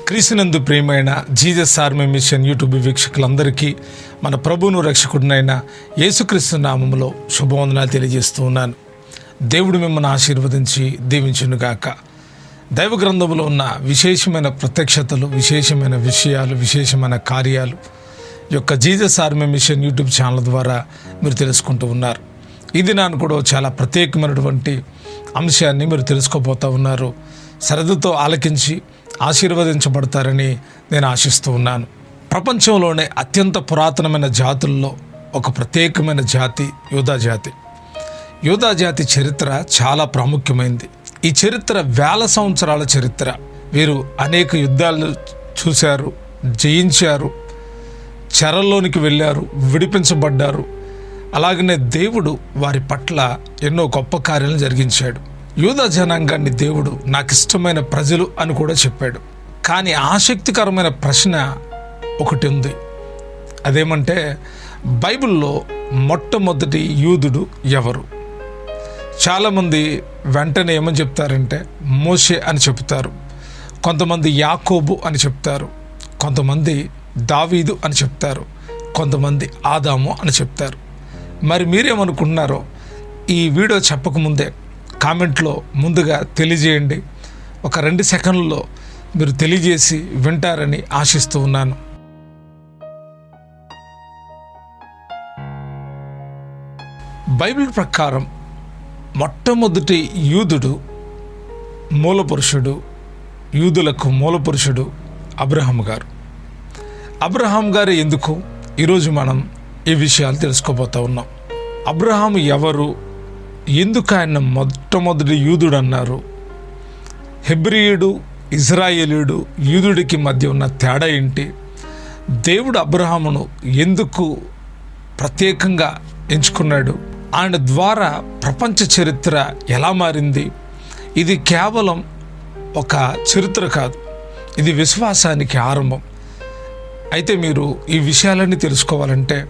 క్రీస్తునందు ప్రియమైన Jesus army mission YouTube వీక్షకులందరికీ మన ప్రభువును రక్షకుడినైన యేసుక్రీస్తు నామములో శుభవందనాలు తెలియజేస్తూ ఉన్నాను. దేవుడు మిమ్మల్ని ఆశీర్వదించి దీవించునుగాక. దైవ గ్రంథంలో ఉన్న విశేషమైన ప్రత్యక్షతలు, విశేషమైన విషయాలు, విశేషమైన కార్యాలు యొక్క Jesus army mission YouTube channel ద్వారా మీరు తెలుసుకుంటూ ఉన్నారు. ఇది నాకు కూడా చాలా ప్రత్యేకమైనటువంటి అంశాన్ని మీరు తెలుసుకోబోతూ ఉన్నారు. శ్రద్ధతో ఆలకించి ఆశీర్వదించబడతారని నేను ఆశిస్తూ ఉన్నాను. ప్రపంచంలోనే అత్యంత పురాతనమైన జాతుల్లో ఒక ప్రత్యేకమైన జాతి యూదా జాతి. యూదా జాతి చరిత్ర చాలా ప్రాముఖ్యమైనది. ఈ చరిత్ర వేల సంవత్సరాల చరిత్ర. వీరు అనేక యుద్ధాలు చూశారు, జయించారు, చెరల్లోనికి వెళ్ళారు, విడిపించబడ్డారు. అలాగనే దేవుడు వారి పట్ల ఎన్నో గొప్ప కార్యాలను జరిగించాడు. యూదా జనాంగాన్ని దేవుడు నాకు ఇష్టమైన ప్రజలు అని కూడా చెప్పాడు. కానీ ఆసక్తికరమైన ప్రశ్న ఒకటి ఉంది. అదేమంటే బైబిల్లో మొట్టమొదటి యూదుడు ఎవరు? చాలామంది వెంటనే ఏమని చెప్తారంటే మోషే అని చెప్తారు, కొంతమంది యాకోబు అని చెప్తారు, కొంతమంది దావీదు అని చెప్తారు, కొంతమంది ఆదాము అని చెప్తారు. మరి మీరేమనుకుంటున్నారో ఈ వీడియో చెప్పకముందే కామెంట్లో ముందుగా తెలియజేయండి. ఒక 2 సెకండ్లలో మీరు తెలియజేసి వింటారని ఆశిస్తూ ఉన్నాను. బైబిల్ ప్రకారం మొట్టమొదటి యూదుడు, మూలపురుషుడు, యూదులకు మూలపురుషుడు అబ్రహాము గారు. అబ్రహాం గారు ఎందుకు ఈరోజు మనం ఈ విషయాలు తెలుసుకోబోతూ ఉన్నాం. అబ్రహాము ఎవరు? ఎందుకు ఆయన మొట్టమొదటి యూదుడు అన్నారు? హెబ్రీయుడు, ఇజ్రాయేలీయుడు, యూదుడికి మధ్య ఉన్న తేడా ఏంటి? దేవుడు అబ్రహామును ఎందుకు ప్రత్యేకంగా ఎంచుకున్నాడు? ఆయన ద్వారా ప్రపంచ చరిత్ర ఎలా మారింది? ఇది కేవలం ఒక చరిత్ర కాదు, ఇది విశ్వాసానికి ఆరంభం. అయితే మీరు ఈ విషయాలన్నీ తెలుసుకోవాలంటే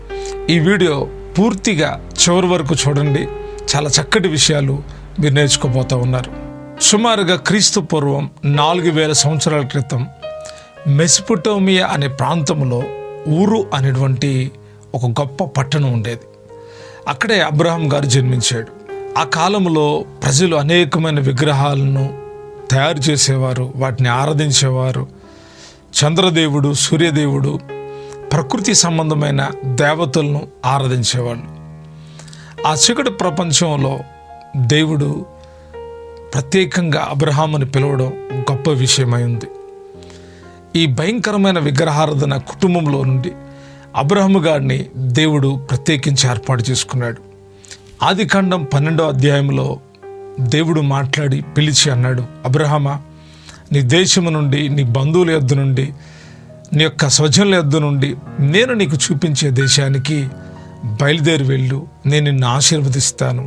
ఈ వీడియో పూర్తిగా చివరి వరకు చూడండి. చాలా చక్కటి విషయాలు మీరు నేర్చుకోబోతూ ఉన్నారు. సుమారుగా క్రీస్తు పూర్వం 4000 సంవత్సరాల క్రితం మెసొపొటేమియా అనే ప్రాంతంలో ఊరు అనేటువంటి ఒక గొప్ప పట్టణం ఉండేది. అక్కడే అబ్రహాం గారు జన్మించాడు. ఆ కాలంలో ప్రజలు అనేకమైన విగ్రహాలను తయారు చేసేవారు, వాటిని ఆరాధించేవారు. చంద్రదేవుడు, సూర్యదేవుడు, ప్రకృతి సంబంధమైన దేవతలను ఆరాధించేవాళ్ళు. ఆ చీకటి ప్రపంచంలో దేవుడు ప్రత్యేకంగా అబ్రహాముని పిలవడం గొప్ప విషయమై ఉంది. ఈ భయంకరమైన విగ్రహారాధన కుటుంబంలో నుండి అబ్రహాము గారిని దేవుడు ప్రత్యేకించి ఏర్పాటు చేసుకున్నాడు. ఆదికాండం 12వ అధ్యాయంలో దేవుడు మాట్లాడి పిలిచి అన్నాడు, అబ్రహామా, నీ దేశము నుండి, నీ బంధువుల యొద్ద నుండి, నీ యొక్క స్వజనుల యొద్ద నుండి నేను నీకు చూపించే దేశానికి బయలుదేరి వెళ్ళు, నేను నిన్ను ఆశీర్వదిస్తాను,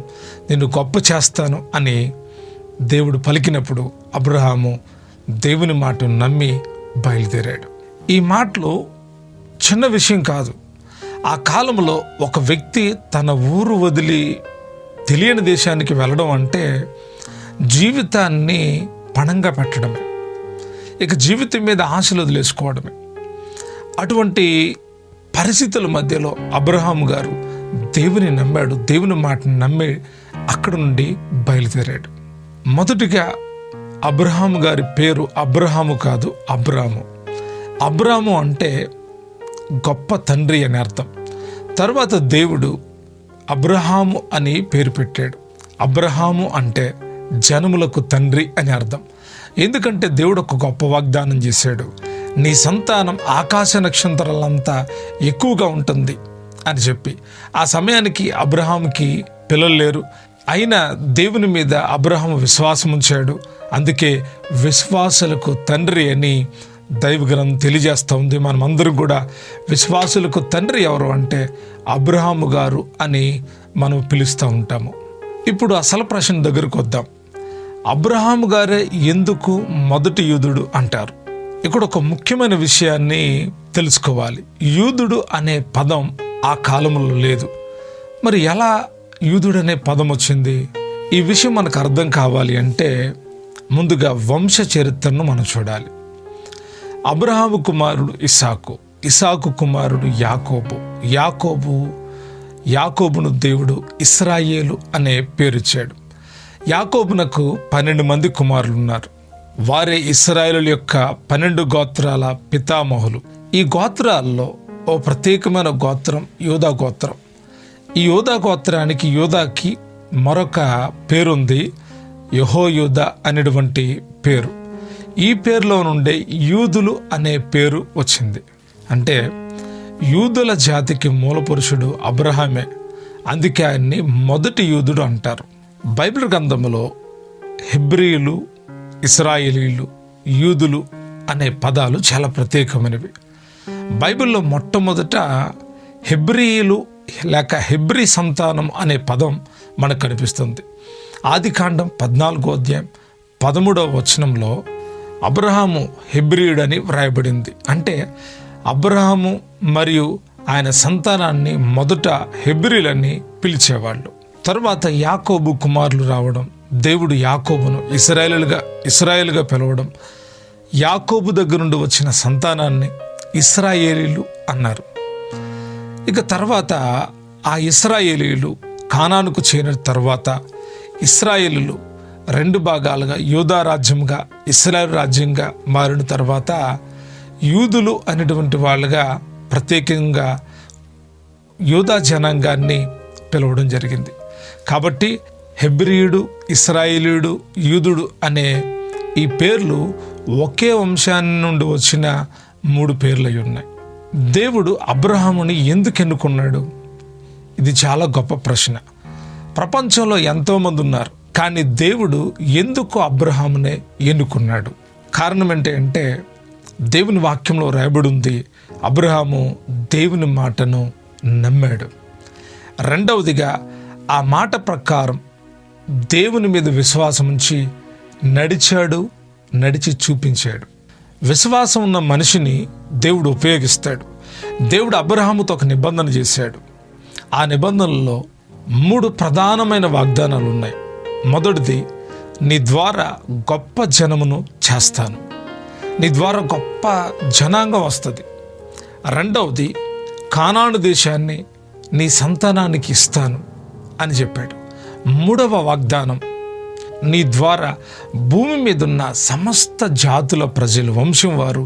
నిన్ను గొప్ప చేస్తాను అని దేవుడు పలికినప్పుడు అబ్రహాము దేవుని మాటను నమ్మి బయలుదేరాడు. ఈ మాటలు చిన్న విషయం కాదు. ఆ కాలంలో ఒక వ్యక్తి తన ఊరు వదిలి తెలియని దేశానికి వెళ్ళడం అంటే జీవితాన్ని పణంగా పెట్టడమే, ఇక జీవితం మీద ఆశలు వదిలేసుకోవడమే. అటువంటి పరిస్థితుల మధ్యలో అబ్రహాము గారు దేవుని నమ్మాడు, దేవుని మాటను నమ్మి అక్కడ నుండి బయలుదేరాడు. మొదటిగా అబ్రహాము గారి పేరు అబ్రహాము కాదు, అబ్రాము. అబ్రాము అంటే గొప్ప తండ్రి అని అర్థం. తర్వాత దేవుడు అబ్రహాము అని పేరు పెట్టాడు. అబ్రహాము అంటే జనములకు తండ్రి అని అర్థం. ఎందుకంటే దేవుడు ఒక గొప్ప వాగ్దానం చేశాడు, నీ సంతానం ఆకాశ నక్షత్రాలంతా ఎక్కువగా ఉంటుంది అని చెప్పి. ఆ సమయానికి అబ్రహాముకి పిల్లలు లేరు. అయినా దేవుని మీద అబ్రహాము విశ్వాసం ఉంచాడు. అందుకే విశ్వాసులకు తండ్రి అని దైవ గ్రంథం తెలియజేస్తూ ఉంది. మనమందరం కూడా విశ్వాసులకు తండ్రి ఎవరు అంటే అబ్రహాము గారు అని మనం పిలుస్తూ ఉంటాము. ఇప్పుడు అసలు ప్రశ్న దగ్గరకు వద్దాం. అబ్రహాము గారే ఎందుకు మొదటి యూదుడు అంటారు? ఇక్కడ ఒక ముఖ్యమైన విషయాన్ని తెలుసుకోవాలి. యూదుడు అనే పదం ఆ కాలంలో లేదు. మరి ఎలా యూదుడు అనే పదం వచ్చింది? ఈ విషయం మనకు అర్థం కావాలి అంటే ముందుగా వంశ చరిత్రను మనం చూడాలి. అబ్రహాము కుమారుడు ఇస్సాకు, ఇస్సాకు కుమారుడు యాకోబు, యాకోబును దేవుడు ఇశ్రాయేలు అనే పేరిచ్చాడు. యాకోబునకు 12 మంది కుమారులు ఉన్నారు. వారే ఇశ్రాయేలు యొక్క 12 గోత్రాల పితామహులు. ఈ గోత్రాల్లో ఓ ప్రత్యేకమైన గోత్రం యూదా గోత్రం. ఈ యూదా గోత్రానికి, యూదాకి మరొక పేరుంది, యెహోయూదా అనేటువంటి పేరు. ఈ పేరులో నుండే యూదులు అనే పేరు వచ్చింది. అంటే యూదుల జాతికి మూలపురుషుడు అబ్రహామే. అందుకే ఆయన్ని మొదటి యూదుడు అంటారు. బైబిల్ గ్రంథంలో హెబ్రీయులు, ఇశ్రాయేలీలు, యూదులు అనే పదాలు చాలా ప్రత్యేకమైనవి. బైబిల్లో మొట్టమొదట హెబ్రీయులు లేక హెబ్రీ సంతానం అనే పదం మనకు కనిపిస్తుంది. ఆదికాండం 14వ అధ్యాయం 13వ వచనంలో అబ్రహాము హెబ్రీయుడని వ్రాయబడింది. అంటే అబ్రహాము మరియు ఆయన సంతానాన్ని మొదట హెబ్రీలని పిలిచేవాళ్ళు. తరువాత యాకోబు కుమారులు రావడం, దేవుడు యాకోబును ఇశ్రాయేలుగా పిలవడం, యాకోబు దగ్గర నుండి వచ్చిన సంతానాన్ని ఇశ్రాయేలీలు అన్నారు. ఇక తర్వాత ఆ ఇశ్రాయేలీలు కానానుకు చేరిన తర్వాత ఇశ్రాయేలీలు 2 భాగాలుగా యూదా రాజ్యంగా, ఇశ్రాయేలు రాజ్యంగా మారిన తర్వాత యూదులు అనేటువంటి వాళ్ళుగా ప్రత్యేకంగా యూదా జనాంగాన్ని పిలవడం జరిగింది. కాబట్టి హెబ్రీయుడు, ఇశ్రాయేలీయుడు, యూదుడు అనే ఈ పేర్లు ఒకే వంశాన్ని నుండి వచ్చిన 3 పేర్లు అయి ఉన్నాయి. దేవుడు అబ్రహాముని ఎందుకు ఎన్నుకున్నాడు? ఇది చాలా గొప్ప ప్రశ్న. ప్రపంచంలో ఎంతోమంది ఉన్నారు, కానీ దేవుడు ఎందుకు అబ్రహామునే ఎన్నుకున్నాడు? కారణం ఏంటంటే దేవుని వాక్యంలో రాయబడి ఉంది, అబ్రహాము దేవుని మాటను నమ్మాడు. రెండవదిగా ఆ మాట ప్రకారం దేవుని మీద విశ్వాసం ఉంచి నడిచి చూపించాడు. విశ్వాసం ఉన్న మనిషిని దేవుడు ఉపయోగిస్తాడు. దేవుడు అబ్రహాముతో ఒక నిబంధన చేశాడు. ఆ నిబంధనలో 3 ప్రధానమైన వాగ్దానాలు ఉన్నాయి. మొదటిది, నీ ద్వారా గొప్ప జనమును చేస్తాను, నీ ద్వారా గొప్ప జనాంగం వస్తుంది. రెండవది, కానాను దేశాన్ని నీ సంతానానికి ఇస్తాను అని చెప్పాడు. 3వ వాగ్దానం, నీ ద్వారా భూమి మీద ఉన్న సమస్త జాతుల ప్రజలు, వంశం వారు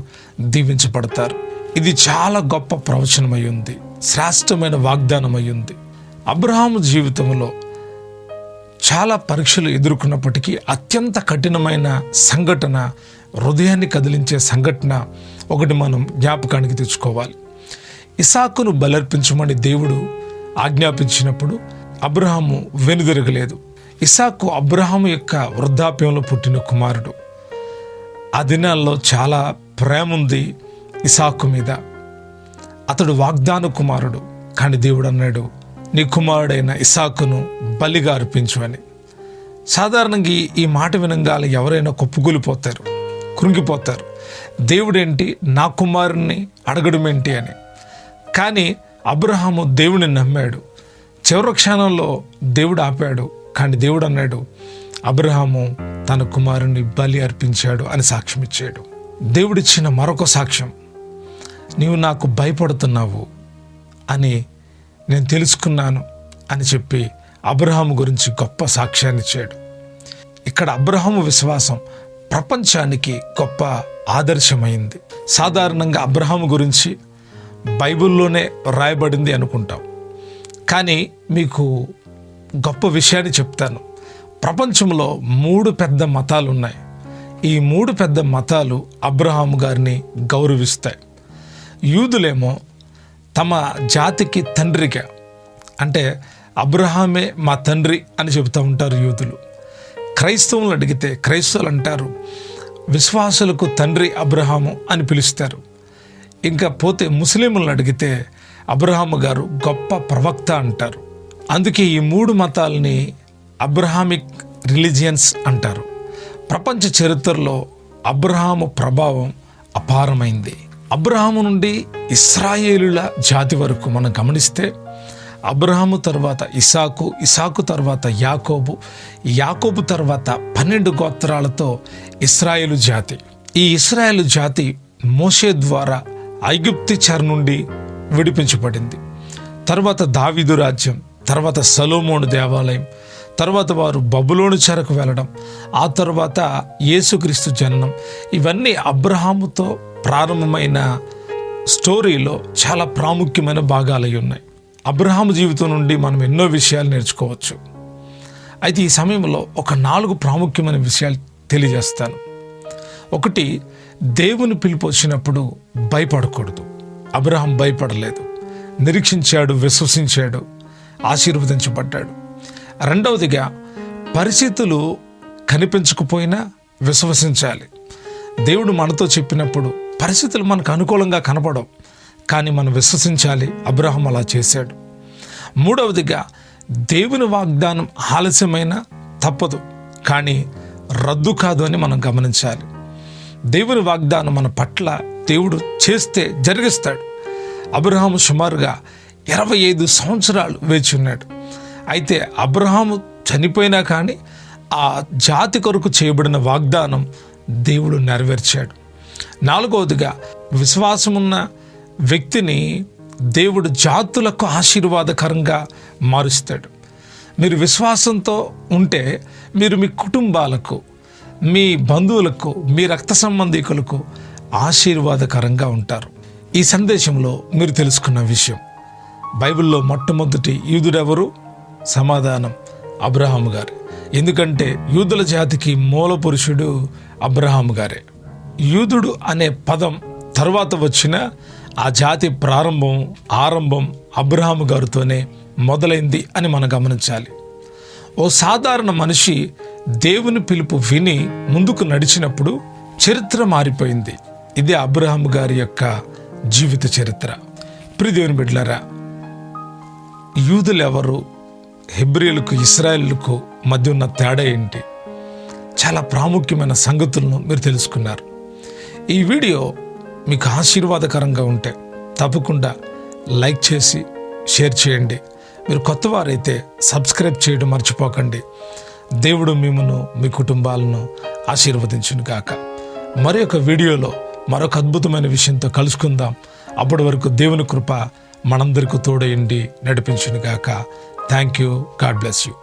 దీవించబడతారు. ఇది చాలా గొప్ప ప్రవచనమై ఉంది, శ్రేష్టమైన వాగ్దానం అయి ఉంది. అబ్రహాము జీవితంలో చాలా పరీక్షలు ఎదుర్కొన్నప్పటికీ అత్యంత కఠినమైన సంఘటన, హృదయాన్ని కదిలించే సంఘటన ఒకటి మనం జ్ఞాపకానికి తెచ్చుకోవాలి. ఇస్సాకును బలర్పించమని దేవుడు ఆజ్ఞాపించినప్పుడు అబ్రహాము వెనుదిరగలేదు. ఇస్సాకు అబ్రహాము యొక్క వృద్ధాప్యంలో పుట్టిన కుమారుడు. ఆ దినాల్లో చాలా ప్రేమ ఉంది ఇస్సాకు మీద. అతడు వాగ్దాన కుమారుడు. కానీ దేవుడు అన్నాడు, నీ కుమారుడైన ఇస్సాకును బలిగా అర్పించు అని. సాధారణంగా ఈ మాట వినంగానే ఎవరైనా కుప్పకూలిపోతారు, కృంగిపోతారు. దేవుడేంటి నా కుమారుణ్ణి అడగడం ఏంటి అని. కానీ అబ్రహాము దేవుని నమ్మాడు. చివరి క్షణంలో దేవుడు ఆపాడు. కానీ దేవుడు అన్నాడు, అబ్రహాము తన కుమారుని బలి అర్పించాడు అని సాక్ష్యం ఇచ్చాడు. దేవుడిచ్చిన మరొక సాక్ష్యం, నీవు నాకు భయపడుతున్నావు అని నేను తెలుసుకున్నాను అని చెప్పి అబ్రహాము గురించి గొప్ప సాక్ష్యాన్ని ఇచ్చాడు. ఇక్కడ అబ్రహాము విశ్వాసం ప్రపంచానికి గొప్ప ఆదర్శమైంది. సాధారణంగా అబ్రహాము గురించి బైబిల్లోనే రాయబడింది అనుకుంటాం. కానీ మీకు గొప్ప విషయాన్ని చెప్తాను. ప్రపంచంలో 3 పెద్ద మతాలు ఉన్నాయి. ఈ 3 పెద్ద మతాలు అబ్రహాము గారిని గౌరవిస్తాయి. యూదులేమో తమ జాతికి తండ్రిగా, అంటే అబ్రహామే మా తండ్రి అని చెబుతూ ఉంటారు యూదులు. క్రైస్తవులు అడిగితే క్రైస్తవులు అంటారు, విశ్వాసులకు తండ్రి అబ్రహాము అని పిలుస్తారు. ఇంకా పోతే ముస్లింలను అడిగితే అబ్రహాము గారు గొప్ప ప్రవక్త అంటారు. అందుకే ఈ 3 మతాలని అబ్రహామిక్ రిలీజియన్స్ అంటారు. ప్రపంచ చరిత్రలో అబ్రహాము ప్రభావం అపారమైంది. అబ్రహాము నుండి ఇశ్రాయేలుల జాతి వరకు మనం గమనిస్తే అబ్రహాము తర్వాత ఇస్సాకు, ఇస్సాకు తర్వాత యాకోబు, యాకోబు తర్వాత 12 గోత్రాలతో ఇశ్రాయేలు జాతి. ఈ ఇశ్రాయేలు జాతి మోషే ద్వారా ఐగుప్తు చెర నుండి విడిపించబడింది. తర్వాత దావీదు రాజ్యం, తర్వాత సొలొమోను దేవాలయం, తర్వాత వారు బబులోను చెరకు వెళ్ళడం, ఆ తర్వాత యేసుక్రీస్తు జననం. ఇవన్నీ అబ్రహాముతో ప్రారంభమైన స్టోరీలో చాలా ప్రాముఖ్యమైన భాగాలు అయి ఉన్నాయి. అబ్రహాము జీవితం నుండి మనం ఎన్నో విషయాలు నేర్చుకోవచ్చు. అయితే ఈ సమయంలో ఒక 4 ప్రాముఖ్యమైన విషయాలు తెలియజేస్తాను. ఒకటి, దేవుని పిలుపు వచ్చినప్పుడు భయపడకూడదు. అబ్రహాం భయపడలేదు, నిరీక్షించాడు, విశ్వసించాడు, ఆశీర్వదించబడ్డాడు. రెండవదిగా, పరిస్థితులు కనిపించకపోయినా విశ్వసించాలి. దేవుడు మనతో చెప్పినప్పుడు పరిస్థితులు మనకు అనుకూలంగా కనపడవు, కానీ మనం విశ్వసించాలి. అబ్రహాం అలా చేశాడు. మూడవదిగా, దేవుని వాగ్దానం ఆలస్యమైన తప్పదు, కానీ రద్దు కాదు అని మనం గమనించాలి. దేవుని వాగ్దానం మన పట్ల దేవుడు చేస్తే జరిగిస్తాడు. అబ్రహాము సుమారుగా 25 సంవత్సరాలు వేచి ఉన్నాడు. అయితే అబ్రహాము చనిపోయినా కానీ ఆ జాతి కొరకు చేయబడిన వాగ్దానం దేవుడు నెరవేర్చాడు. నాలుగవదిగా, విశ్వాసమున్న వ్యక్తిని దేవుడు జాతులకు ఆశీర్వాదకరంగా మారుస్తాడు. మీరు విశ్వాసంతో ఉంటే మీరు మీ కుటుంబాలకు, మీ బంధువులకు, మీ రక్త సంబంధికులకు ఆశీర్వాదకరంగా ఉంటారు. ఈ సందేశంలో మీరు తెలుసుకున్న విషయం, బైబిల్లో మొట్టమొదటి యూదుడెవరు? సమాధానం, అబ్రహాము గారు. ఎందుకంటే యూదుల జాతికి మూల పురుషుడు అబ్రహాము గారే. యూదుడు అనే పదం తర్వాత వచ్చిన ఆ జాతి ఆరంభం అబ్రహాము గారితోనే మొదలైంది అని మనం గమనించాలి. ఓ సాధారణ మనిషి దేవుని పిలుపు విని ముందుకు నడిచినప్పుడు చరిత్ర మారిపోయింది. ఇదే అబ్రహాము గారి యొక్క జీవిత చరిత్ర. ప్రియ దేవుని బిడ్డలారా, యూదులు ఎవరు, హెబ్రీయులకు, ఇశ్రాయేలుకు మధ్య ఉన్న తేడా ఏంటి? చాలా ప్రాముఖ్యమైన సంగతులను మీరు తెలుసుకున్నారు. ఈ వీడియో మీకు ఆశీర్వాదకరంగా ఉంటే తప్పకుండా లైక్ చేసి షేర్ చేయండి. మీరు కొత్త వారైతే సబ్స్క్రైబ్ చేయడం మర్చిపోకండి. దేవుడు మిమ్మను, మీ కుటుంబాలను ఆశీర్వదించును గాక. మరి ఒక వీడియోలో మరొక అద్భుతమైన విషయంతో కలుసుకుందాం. అప్పటి వరకు దేవుని కృప మనందరికీ తోడయండి, నడిపించును గాక. Thank you. God bless you.